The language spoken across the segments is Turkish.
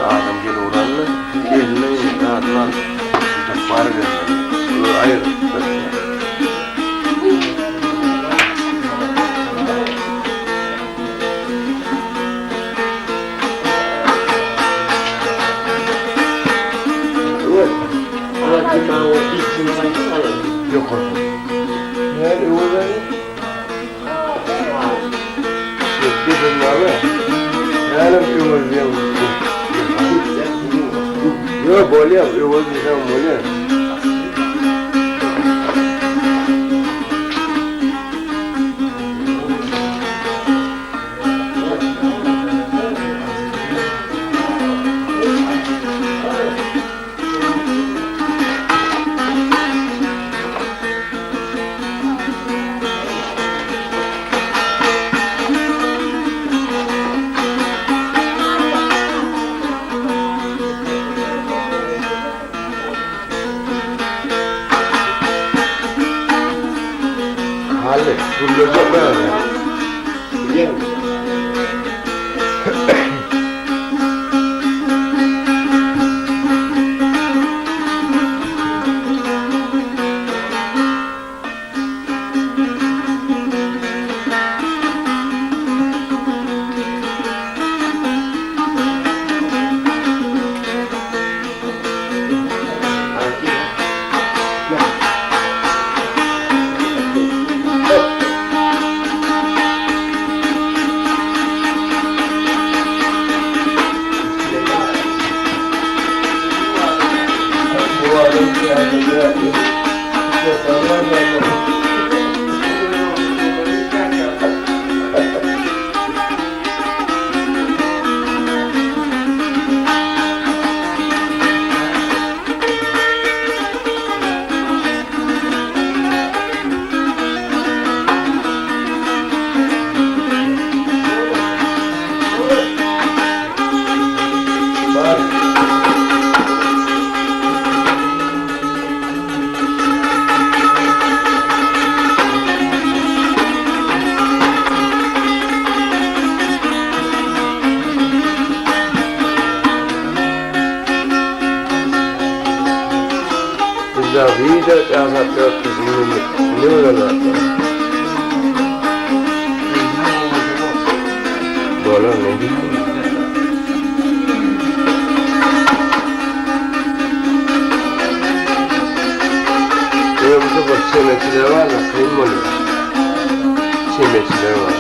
Adam gel uğranlı, eline rahatlar, var vermeli. Hayır. Yok orada. Yani uğranlı. Bir dönme. Yani uğranlı. Yok boleh, boleh bisa boleh. Hale, dulu juga ya. Iya. La vida te ha sacado tu número. Bola no dijo. Yo mucho por se me tiraba la prima. Se me tiraba.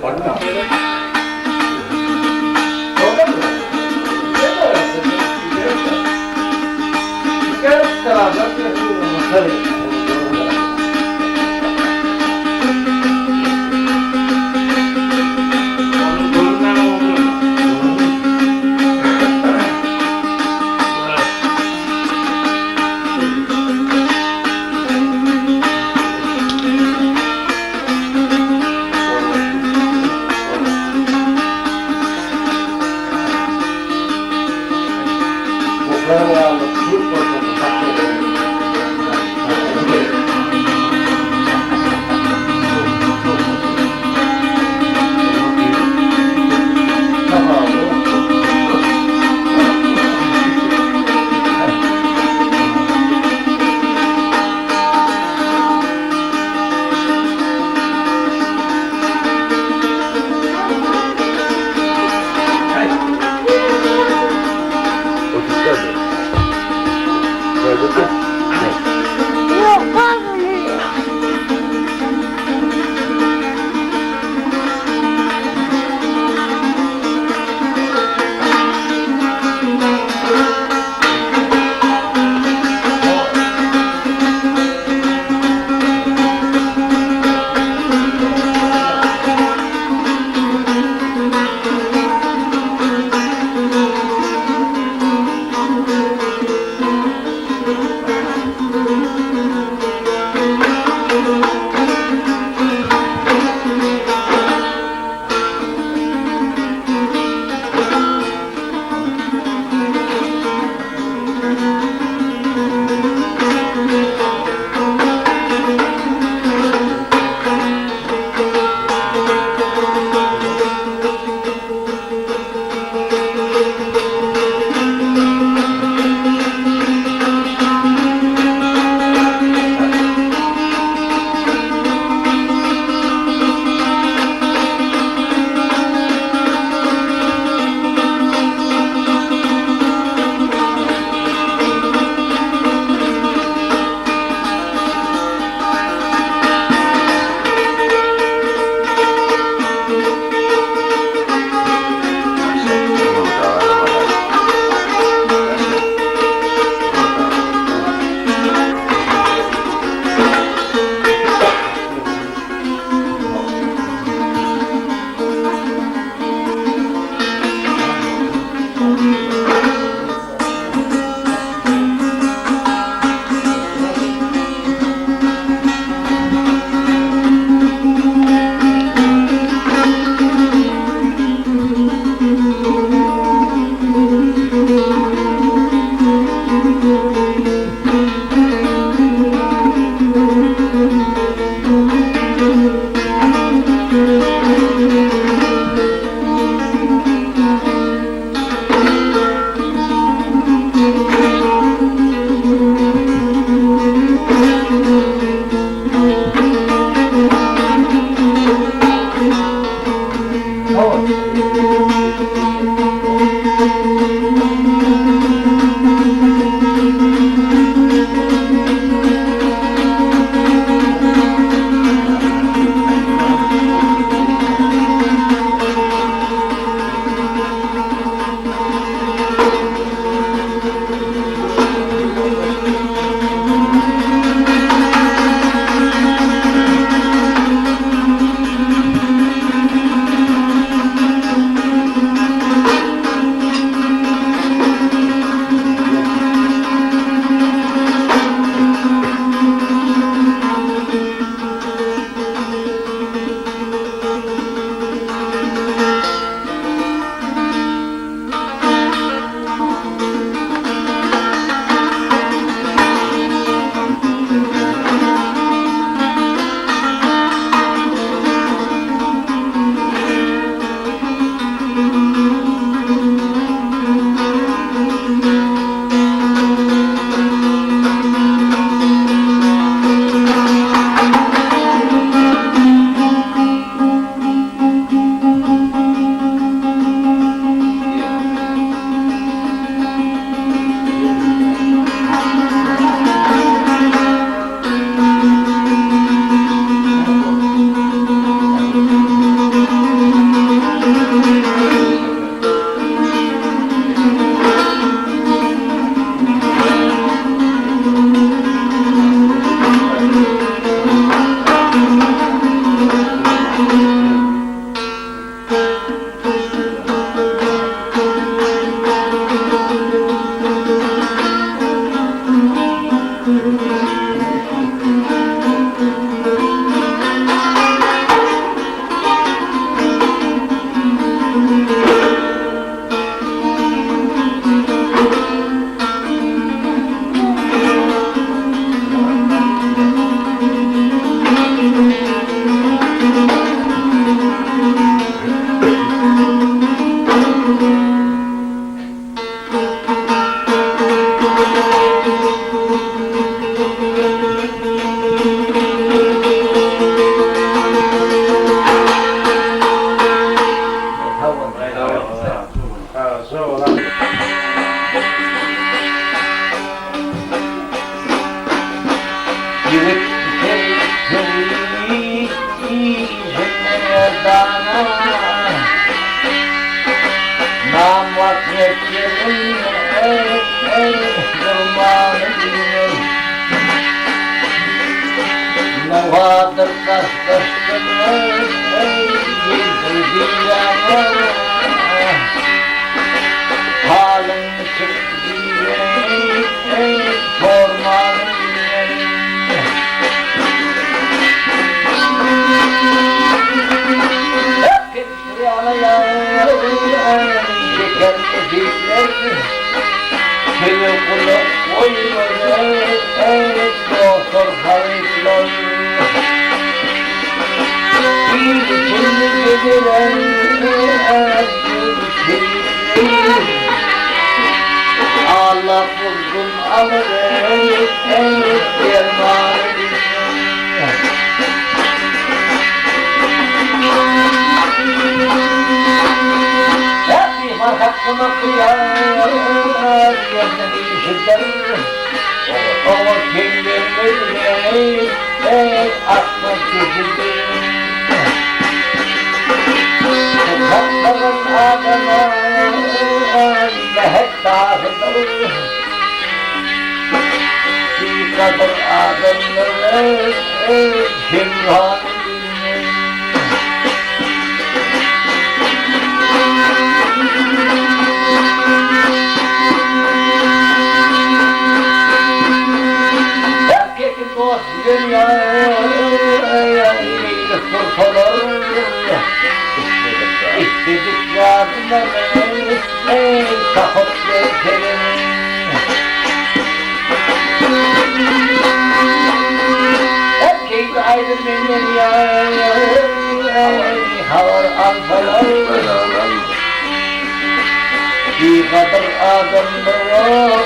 Bana. Orada mı? Ne arası? Bir taraftan tabii. Bahadır taşlaştırır, yıldırıyor. Halını çıktı, sormanın. Hep yanıyor, şeker müzikler. Seni kulak koymadı, doktor Halifler. Bir içinde geliren, Allah buldum alır, dermanı. Hep bir hakkına kıyar, yerden işitler. Ama kendimizle akla çekilir. Sokakların adamı mehek dağıdır. Bir kadar adamları himran dinler. Herkesin dost dünyayla kurtulur. İstedik yardımlarını kapıp geçelim. Herkes ayrı benim ya, havar alfalar. Bir kadar adamlar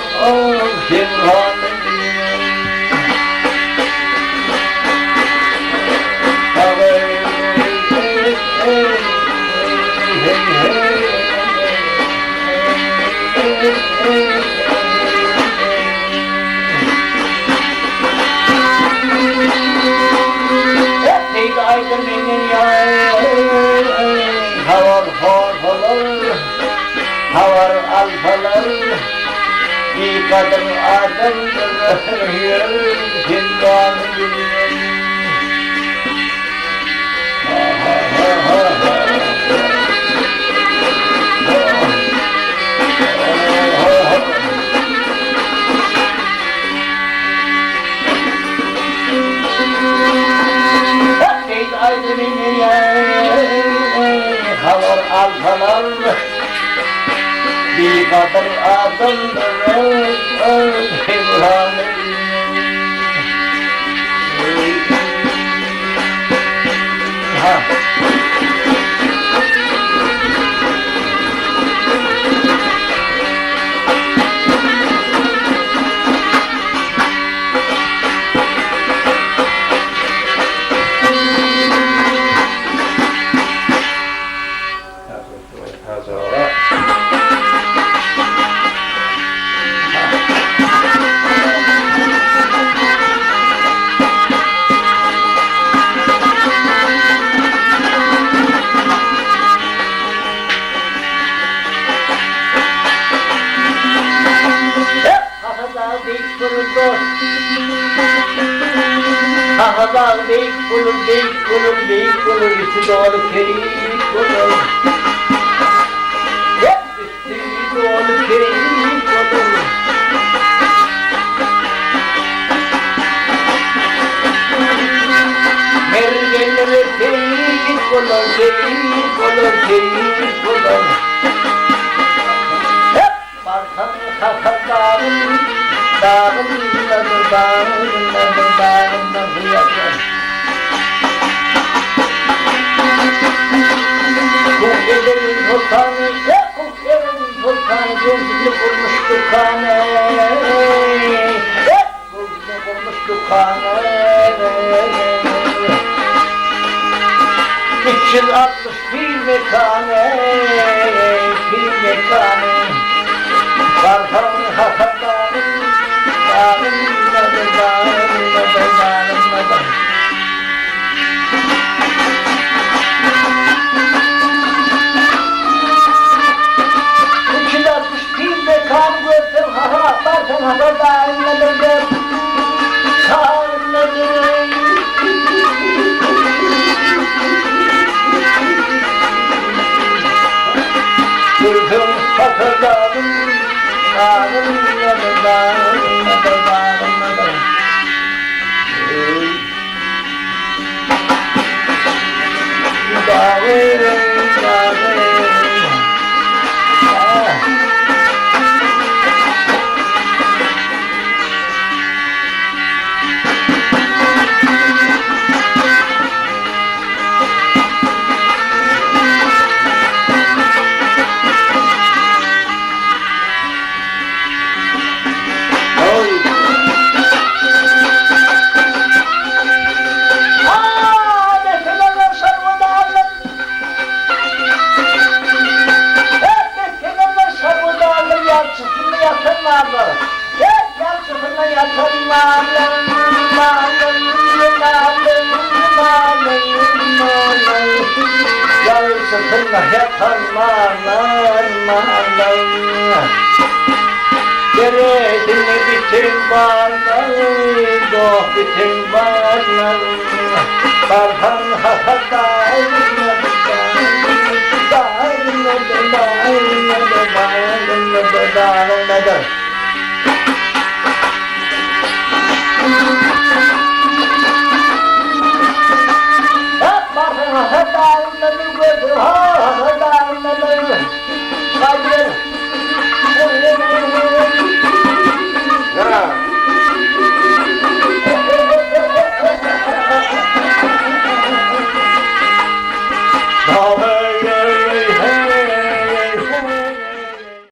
himranın. Havar alfalar, bir kadın adamdır, himranı bilmem. Herkes aydın havar alfalar, bir kadar adamdır, himranı. Kahadağ beyk bulur, üstü doğalı keyik bulur. Hep üstü doğalı keyik bulur. Mergenlere keyik bulur. Hep barkan kahadağın, dağın hıyaklar. Kukelerin sultanı, kukelerin sultanı, gözünü kurmuş dükkanı. Gözünü kurmuş dükkanı. 361 mekanı, bir mekanı. Barkan kahadağın, dağın Gülüm satırlarım, dağım nedir, dağım nedir, dağım nedir. Dağım, dağım, Gerekini bütün varlığın, doh bütün varlığın, Barhan hasadayım, Hep bakın hasadayım, gözü hasadayım,